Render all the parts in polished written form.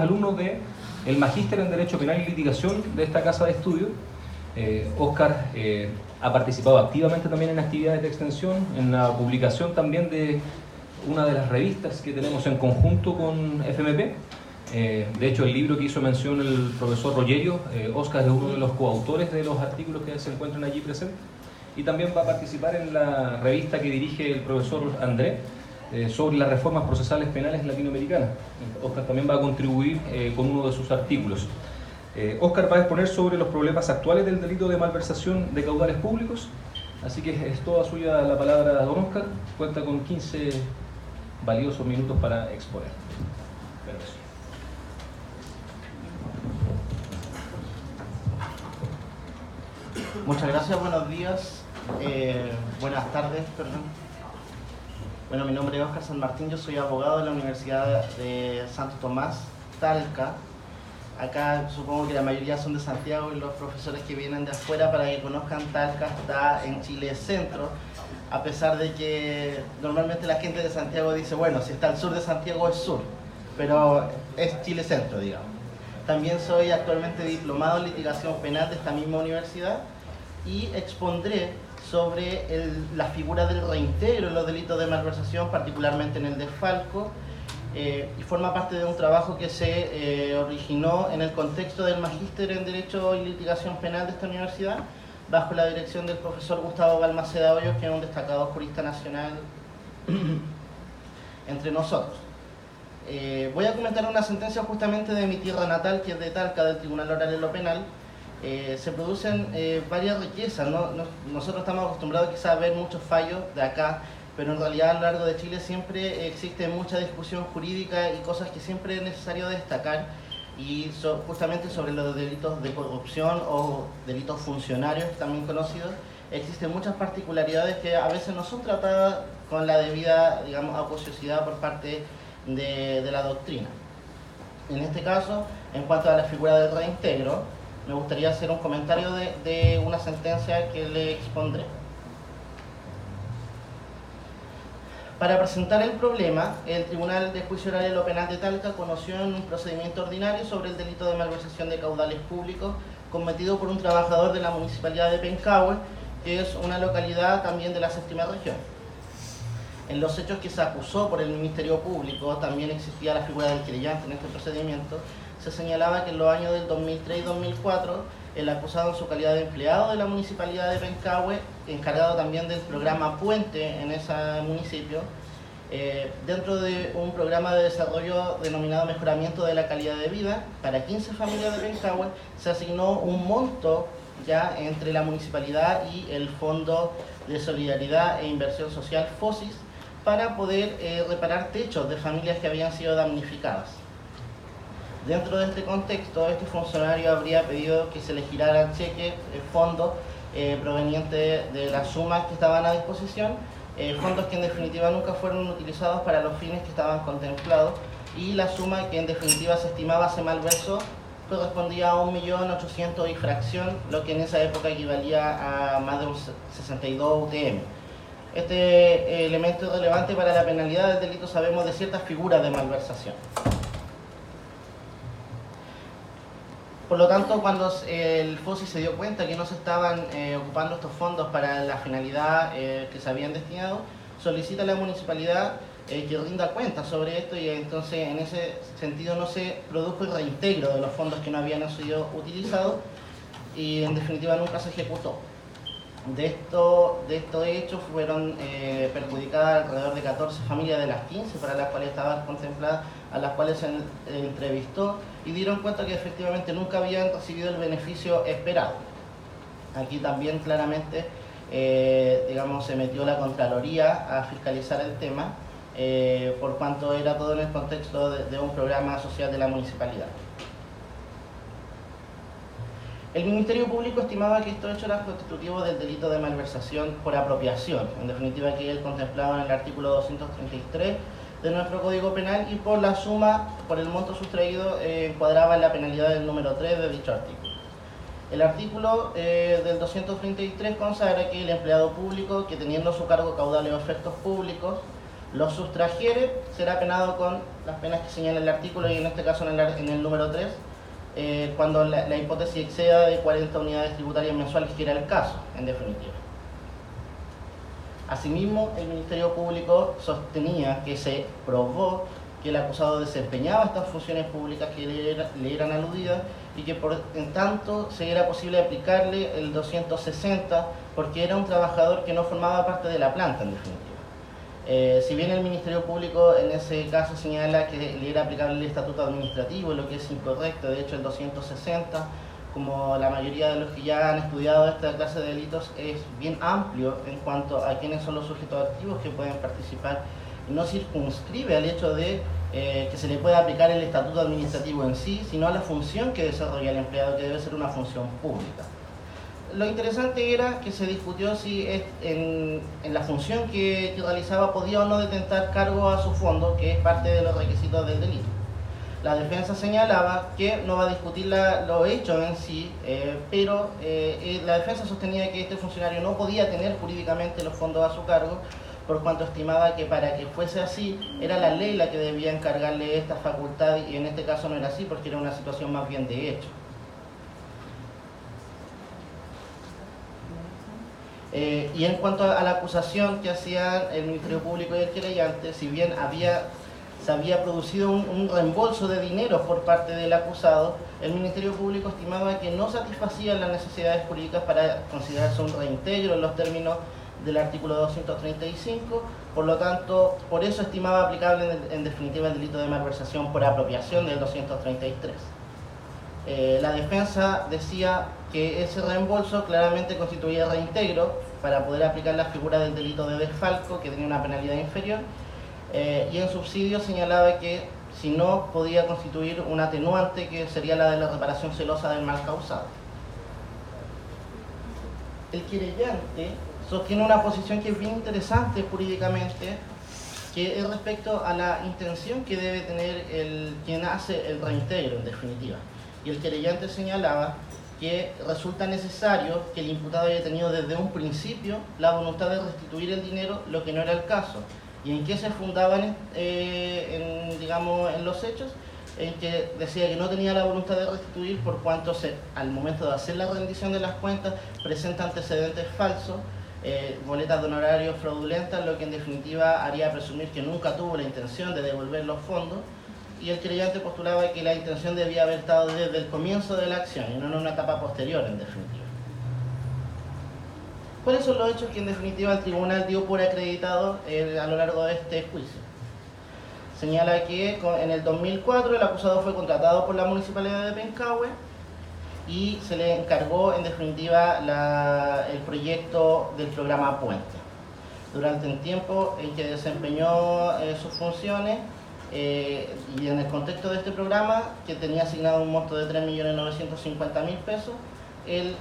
alumno del Magíster en Derecho Penal y Litigación de esta casa de estudio. Óscar ha participado activamente también en actividades de extensión, en la publicación también de una de las revistas que tenemos en conjunto con FMP. De hecho, el libro que hizo mención el profesor Rogerio, Óscar es uno de los coautores de los artículos que se encuentran allí presentes, y también va a participar en la revista que dirige el profesor André sobre las reformas procesales penales latinoamericanas. Óscar también va a contribuir con uno de sus artículos. Óscar va a exponer sobre los problemas actuales del delito de malversación de caudales públicos, así que es toda suya la palabra, don Óscar. Cuenta con 15 valiosos minutos para exponer. Gracias. Muchas gracias, buenos días, buenas tardes, perdón. Bueno, mi nombre es Óscar San Martín, yo soy abogado de la Universidad de Santo Tomás, Talca. Acá supongo que la mayoría son de Santiago y los profesores que vienen de afuera, para que conozcan, Talca está en Chile Centro, a pesar de que normalmente la gente de Santiago dice, bueno, si está al sur de Santiago es sur, pero es Chile Centro, digamos. También soy actualmente diplomado en litigación penal de esta misma universidad y expondré sobre la figura del reintegro en los delitos de malversación, particularmente en el desfalco, y forma parte de un trabajo que se originó en el contexto del Magíster en Derecho y Litigación Penal de esta universidad, bajo la dirección del profesor Gustavo Balmaceda Hoyos, que es un destacado jurista nacional entre nosotros. Voy a comentar una sentencia justamente de mi tierra natal, que es de Talca, del Tribunal Oral en lo Penal. Se producen varias riquezas, ¿no? Nosotros estamos acostumbrados quizás a ver muchos fallos de acá, pero en realidad a lo largo de Chile siempre existe mucha discusión jurídica y cosas que siempre es necesario destacar, y justamente sobre los delitos de corrupción o delitos funcionarios, también conocidos, existen muchas particularidades que a veces no son tratadas con la debida, digamos, acuciosidad por parte de la doctrina. En este caso, en cuanto a la figura del reintegro, me gustaría hacer un comentario de una sentencia que le expondré. Para presentar el problema, el Tribunal de Juicio Oral en lo Penal de Talca conoció en un procedimiento ordinario sobre el delito de malversación de caudales públicos cometido por un trabajador de la Municipalidad de Pencahue, que es una localidad también de la séptima región. En los hechos que se acusó por el Ministerio Público, también existía la figura del querellante en este procedimiento. Se señalaba que en los años del 2003 y 2004, el acusado en su calidad de empleado de la Municipalidad de Pencahue, encargado también del programa Puente en ese municipio, dentro de un programa de desarrollo denominado Mejoramiento de la Calidad de Vida, para 15 familias de Pencahue, se asignó un monto ya entre la Municipalidad y el Fondo de Solidaridad e Inversión Social, FOSIS, para poder reparar techos de familias que habían sido damnificadas. Dentro de este contexto, este funcionario habría pedido que se le giraran cheques, fondos provenientes de las sumas que estaban a disposición, fondos que en definitiva nunca fueron utilizados para los fines que estaban contemplados, y la suma que en definitiva se estimaba se malversó correspondía a 1.800.000 y fracción, lo que en esa época equivalía a más de un 62 UTM. Este elemento es relevante para la penalidad del delito, sabemos, de ciertas figuras de malversación. Por lo tanto, cuando el FOSI se dio cuenta que no se estaban ocupando estos fondos para la finalidad que se habían destinado, solicita a la municipalidad que rinda cuenta sobre esto, y entonces en ese sentido no se produjo el reintegro de los fondos que no habían sido utilizados, y en definitiva nunca se ejecutó. De estos hechos fueron perjudicadas alrededor de 14 familias de las 15 para las cuales estaban contempladas, a las cuales se entrevistó, y dieron cuenta que efectivamente nunca habían recibido el beneficio esperado. Aquí también claramente digamos, se metió la Contraloría a fiscalizar el tema, por cuanto era todo en el contexto de un programa social de la municipalidad. El Ministerio Público estimaba que estos hechos eran constitutivos del delito de malversación por apropiación, en definitiva que él contemplaba en el artículo 233 de nuestro Código Penal, y por la suma, por el monto sustraído, encuadraba en la penalidad del número 3 de dicho artículo. El artículo del 233 consagra que el empleado público, que teniendo a su cargo caudales o efectos públicos, los sustrajere, será penado con las penas que señala el artículo y en este caso en el número 3, cuando la hipótesis exceda de 40 unidades tributarias mensuales, que era el caso, en definitiva. Asimismo, el Ministerio Público sostenía que se probó que el acusado desempeñaba estas funciones públicas que le eran aludidas y que por en tanto se era posible aplicarle el 260 porque era un trabajador que no formaba parte de la planta, en definitiva. Si bien el Ministerio Público en ese caso señala que le era aplicable el estatuto administrativo, lo que es incorrecto, de hecho el 260, como la mayoría de los que ya han estudiado esta clase de delitos, es bien amplio en cuanto a quiénes son los sujetos activos que pueden participar, y no circunscribe al hecho de que se le pueda aplicar el estatuto administrativo en sí, sino a la función que desarrolla el empleado, que debe ser una función pública. Lo interesante era que se discutió si en la función que realizaba podía o no detentar cargo a su fondo, que es parte de los requisitos del delito. La defensa señalaba que no va a discutir lo hecho en sí, pero la defensa sostenía que este funcionario no podía tener jurídicamente los fondos a su cargo, por cuanto estimaba que para que fuese así era la ley la que debía encargarle esta facultad, y en este caso no era así porque era una situación más bien de hecho. Y en cuanto a la acusación que hacían el Ministerio Público y el querellante, si bien se había producido un reembolso de dinero por parte del acusado, el Ministerio Público estimaba que no satisfacían las necesidades jurídicas para considerarse un reintegro en los términos del artículo 235, por lo tanto, por eso estimaba aplicable en definitiva el delito de malversación por apropiación del 233. La defensa decía que ese reembolso claramente constituía reintegro para poder aplicar la figura del delito de desfalco, que tenía una penalidad inferior, y en subsidio señalaba que si no podía constituir un atenuante, que sería la de la reparación celosa del mal causado. El querellante sostiene una posición que es bien interesante jurídicamente, que es respecto a la intención que debe tener quien hace el reintegro, en definitiva. Y el querellante señalaba que resulta necesario que el imputado haya tenido desde un principio la voluntad de restituir el dinero, lo que no era el caso. ¿Y en qué se fundaban en los hechos? En que decía que no tenía la voluntad de restituir por cuanto al momento de hacer la rendición de las cuentas presenta antecedentes falsos, boletas de honorarios fraudulentas, lo que en definitiva haría presumir que nunca tuvo la intención de devolver los fondos, y el querellante postulaba que la intención debía haber estado desde el comienzo de la acción y no en una etapa posterior, en definitiva. ¿Cuáles son los hechos que en definitiva el tribunal dio por acreditado a lo largo de este juicio? Señala que en el 2004 el acusado fue contratado por la Municipalidad de Pencahue y se le encargó en definitiva el proyecto del programa Puente. Durante el tiempo en que desempeñó sus funciones y en el contexto de este programa, que tenía asignado un monto de 3.950.000 pesos, él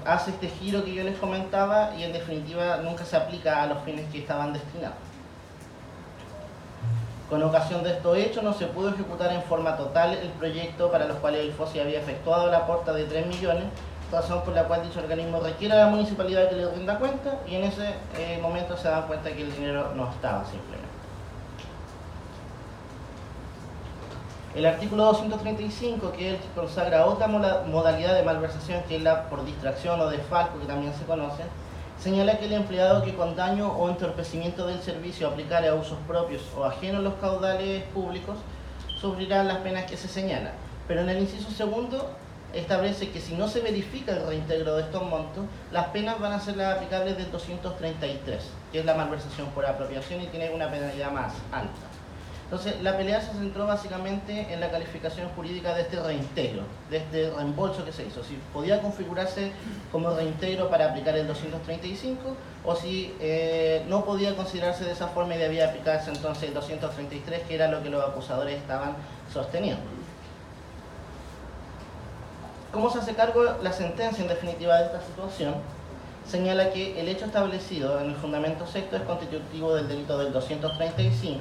hace este giro que yo les comentaba y en definitiva nunca se aplica a los fines que estaban destinados. Con ocasión de estos hechos no se pudo ejecutar en forma total el proyecto para los cuales el FOSI había efectuado la aporta de 3 millones, razón por la cual dicho organismo requiere a la municipalidad que le rinda cuenta, y en ese momento se dan cuenta que el dinero no estaba simplemente. El artículo 235, que es el que consagra otra modalidad de malversación, que es la por distracción o desfalco, que también se conoce, señala que el empleado que con daño o entorpecimiento del servicio aplicare a usos propios o ajenos los caudales públicos sufrirá las penas que se señalan. Pero en el inciso segundo establece que si no se verifica el reintegro de estos montos, las penas van a ser las aplicables del 233, que es la malversación por apropiación y tiene una penalidad más alta. Entonces, la pelea se centró básicamente en la calificación jurídica de este reintegro, de este reembolso que se hizo. Si podía configurarse como reintegro para aplicar el 235 o si no podía considerarse de esa forma y debía aplicarse entonces el 233, que era lo que los acusadores estaban sosteniendo. ¿Cómo se hace cargo la sentencia en definitiva de esta situación? Señala que el hecho establecido en el fundamento sexto es constitutivo del delito del 235,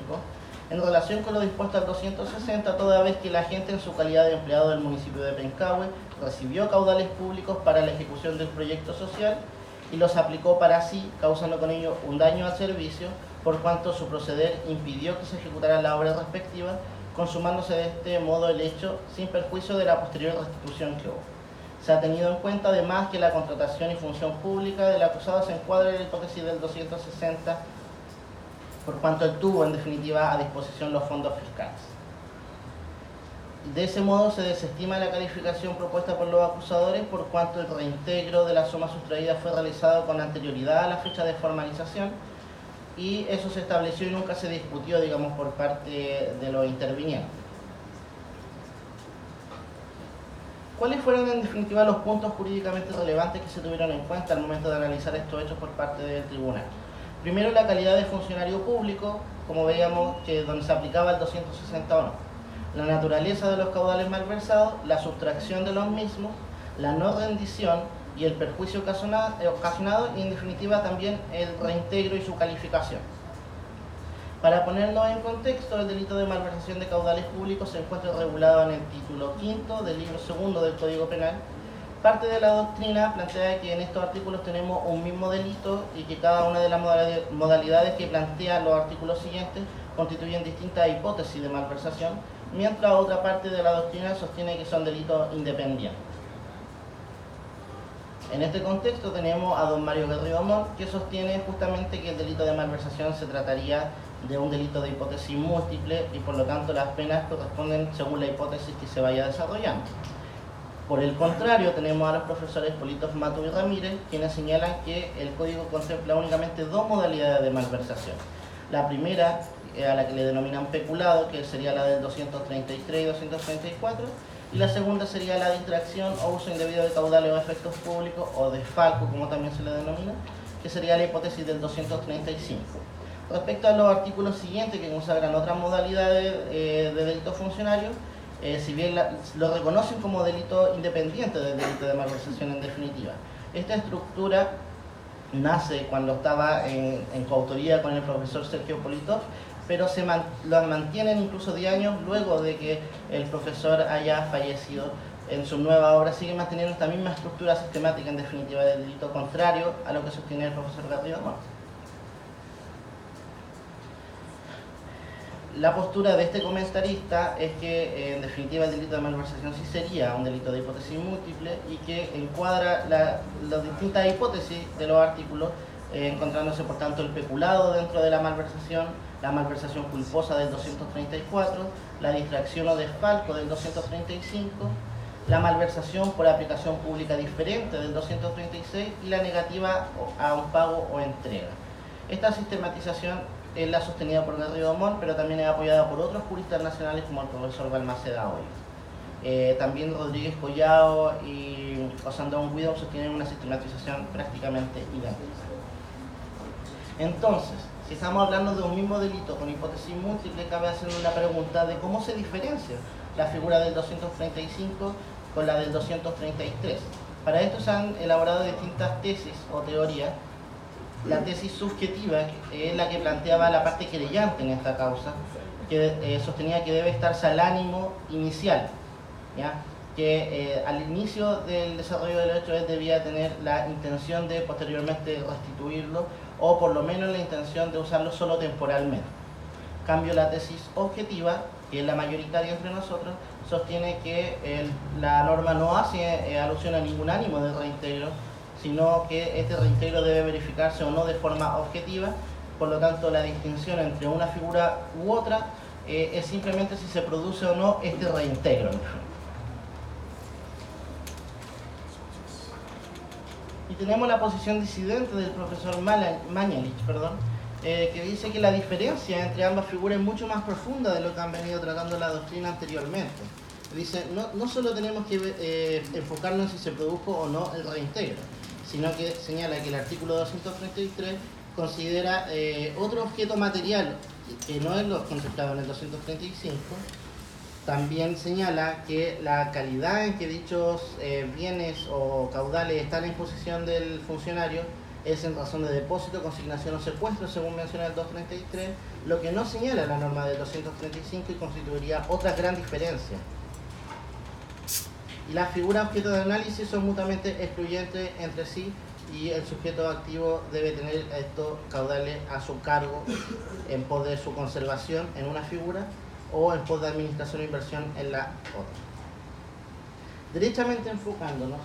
en relación con lo dispuesto al 260, toda vez que el agente en su calidad de empleado del municipio de Pencahue recibió caudales públicos para la ejecución del proyecto social y los aplicó para sí, causando con ello un daño al servicio por cuanto su proceder impidió que se ejecutara la obra respectiva, consumándose de este modo el hecho sin perjuicio de la posterior restitución que hubo. Se ha tenido en cuenta además que la contratación y función pública del acusado se encuadra en la hipótesis del 260, por cuanto él tuvo en definitiva a disposición los fondos fiscales. De ese modo se desestima la calificación propuesta por los acusadores, por cuanto el reintegro de la suma sustraída fue realizado con anterioridad a la fecha de formalización, y eso se estableció y nunca se discutió, digamos, por parte de los intervinientes. ¿Cuáles fueron en definitiva los puntos jurídicamente relevantes que se tuvieron en cuenta al momento de analizar estos hechos por parte del tribunal? Primero, la calidad de funcionario público, como veíamos que donde se aplicaba el 261. La naturaleza de los caudales malversados, la sustracción de los mismos, la no rendición y el perjuicio ocasionado, y en definitiva también el reintegro y su calificación. Para ponernos en contexto, el delito de malversación de caudales públicos se encuentra regulado en el título 5 del libro 2 del Código Penal. Parte de la doctrina plantea que en estos artículos tenemos un mismo delito y que cada una de las modalidades que plantean los artículos siguientes constituyen distintas hipótesis de malversación, mientras otra parte de la doctrina sostiene que son delitos independientes. En este contexto tenemos a don Mario Garrido Montt, que sostiene justamente que el delito de malversación se trataría de un delito de hipótesis múltiple y por lo tanto las penas corresponden según la hipótesis que se vaya desarrollando. Por el contrario, tenemos a los profesores Polito Mato y Ramírez, quienes señalan que el código contempla únicamente dos modalidades de malversación. La primera, a la que le denominan peculado, que sería la del 233 y 234, y la segunda sería la distracción o uso indebido de caudales o efectos públicos, o desfalco, como también se le denomina, que sería la hipótesis del 235. Respecto a los artículos siguientes que consagran otras modalidades de delitos funcionarios, si bien lo reconocen como delito independiente del delito de malversación en definitiva. Esta estructura nace cuando estaba en coautoría con el profesor Sergio Polito, pero lo mantienen incluso 10 años luego de que el profesor haya fallecido. En su nueva obra sigue manteniendo esta misma estructura sistemática en definitiva del delito, contrario a lo que sostiene el profesor Garrido Montt. La postura de este comentarista es que en definitiva el delito de malversación sí sería un delito de hipótesis múltiple y que encuadra las distintas hipótesis de los artículos, encontrándose por tanto el peculado dentro de la malversación culposa del 234, la distracción o desfalco del 235, la malversación por aplicación pública diferente del 236 y la negativa a un pago o entrega. Esta sistematización es la sostenida por Garrido Montt, pero también es apoyada por otros juristas nacionales como el profesor Balmaceda Hoyos. También Rodríguez Collao y Osandón Guido sostienen una sistematización prácticamente idéntica. Entonces, si estamos hablando de un mismo delito con hipótesis múltiple, cabe hacer una pregunta de cómo se diferencia la figura del 235 con la del 233. Para esto se han elaborado distintas tesis o teorías. La tesis subjetiva es la que planteaba la parte querellante en esta causa, que sostenía que debe estarse al ánimo inicial, ¿ya? Que al inicio del desarrollo del hecho él debía tener la intención de posteriormente restituirlo o por lo menos la intención de usarlo solo temporalmente. En cambio, la tesis objetiva, que es la mayoritaria entre nosotros, sostiene que la norma no hace alusión a ningún ánimo de reintegro, sino que este reintegro debe verificarse o no de forma objetiva. Por lo tanto, la distinción entre una figura u otra es simplemente si se produce o no este reintegro. Y tenemos la posición disidente del profesor Mañalich, que dice que la diferencia entre ambas figuras es mucho más profunda de lo que han venido tratando la doctrina anteriormente. Dice, no solo tenemos que enfocarnos en si se produjo o no el reintegro, sino que señala que el artículo 233 considera otro objeto material que no es lo contemplado en el 235. También señala que la calidad en que dichos bienes o caudales están en posesión del funcionario es en razón de depósito, consignación o secuestro, según menciona el 233, lo que no señala la norma del 235 y constituiría otra gran diferencia. Y las figuras objeto de análisis son mutuamente excluyentes entre sí y el sujeto activo debe tener estos caudales a su cargo en pos de su conservación en una figura o en pos de administración e inversión en la otra. Derechamente enfocándonos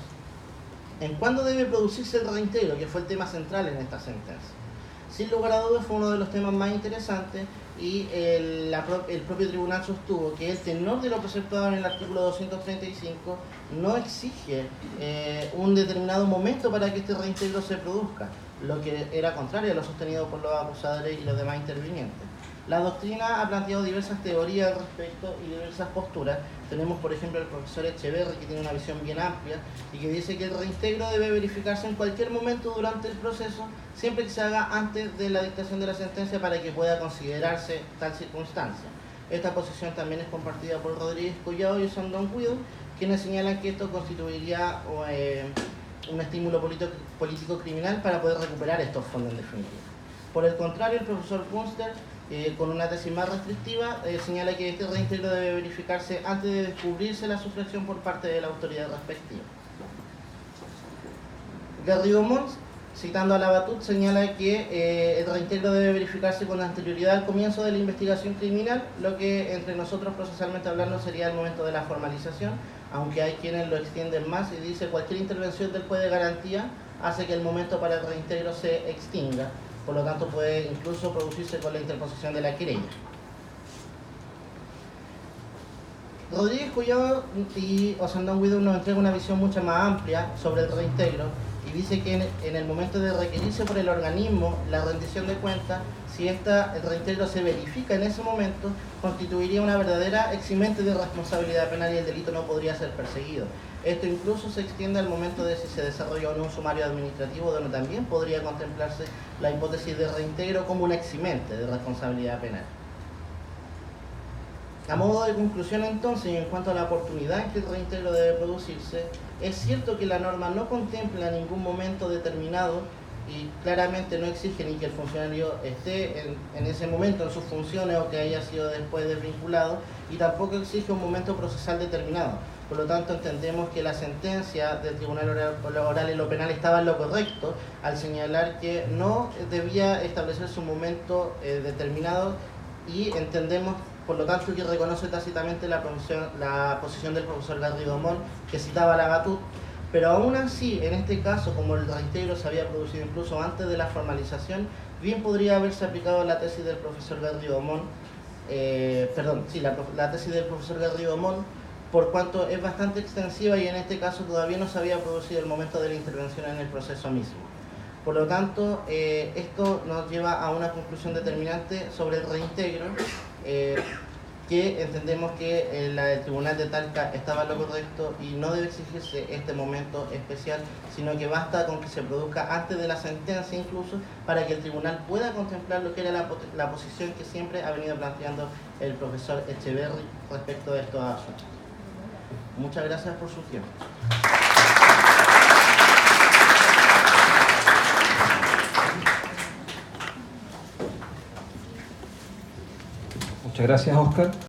en cuándo debe producirse el reintegro, que fue el tema central en esta sentencia. Sin lugar a dudas fue uno de los temas más interesantes y el propio tribunal sostuvo que el tenor de lo preceptuado en el artículo 235 no exige un determinado momento para que este reintegro se produzca, lo que era contrario a lo sostenido por los acusadores y los demás intervinientes. La doctrina ha planteado diversas teorías al respecto y diversas posturas. Tenemos, por ejemplo, el profesor Echeverri, que tiene una visión bien amplia y que dice que el reintegro debe verificarse en cualquier momento durante el proceso, siempre que se haga antes de la dictación de la sentencia para que pueda considerarse tal circunstancia. Esta posición también es compartida por Rodríguez Collado y Osandón Guido, quienes señalan que esto constituiría un estímulo político criminal para poder recuperar estos fondos en definitiva. Por el contrario, el profesor Kunster, con una tesis más restrictiva, señala que este reintegro debe verificarse antes de descubrirse la sustracción por parte de la autoridad respectiva. Garrido Mons, citando a Labatut, señala que el reintegro debe verificarse con anterioridad al comienzo de la investigación criminal, lo que entre nosotros procesalmente hablando sería el momento de la formalización, aunque hay quienes lo extienden más y dice cualquier intervención del juez de garantía hace que el momento para el reintegro se extinga. Por lo tanto, puede incluso producirse con la interposición de la querella. Rodríguez Collado y Osandón Guido nos entrega una visión mucho más amplia sobre el reintegro y dice que en el momento de requerirse por el organismo la rendición de cuentas, si el reintegro se verifica en ese momento, constituiría una verdadera eximente de responsabilidad penal y el delito no podría ser perseguido. Esto incluso se extiende al momento de si se desarrolla o no un sumario administrativo, donde también podría contemplarse la hipótesis de reintegro como un eximente de responsabilidad penal. A modo de conclusión entonces, y en cuanto a la oportunidad en que el reintegro debe producirse, es cierto que la norma no contempla ningún momento determinado y claramente no exige ni que el funcionario esté en ese momento en sus funciones o que haya sido después desvinculado, y tampoco exige un momento procesal determinado. Por lo tanto, entendemos que la sentencia del Tribunal Oral en lo Penal estaba en lo correcto al señalar que no debía establecerse un momento determinado, y entendemos, por lo tanto, que reconoce tácitamente la posición del profesor Garrido Mons, que citaba a Labatut. Pero aún así, en este caso, como el reintegro se había producido incluso antes de la formalización, bien podría haberse aplicado la tesis del profesor Garrido Mons, la tesis del profesor Garrido Mons, por cuanto es bastante extensiva y en este caso todavía no se había producido el momento de la intervención en el proceso mismo. Por lo tanto, esto nos lleva a una conclusión determinante sobre el reintegro, que entendemos que el Tribunal de Talca estaba en lo correcto y no debe exigirse este momento especial, sino que basta con que se produzca antes de la sentencia incluso, para que el tribunal pueda contemplar lo que era la posición que siempre ha venido planteando el profesor Echeverri respecto de estos asuntos. Muchas gracias por su tiempo. Muchas gracias, Óscar.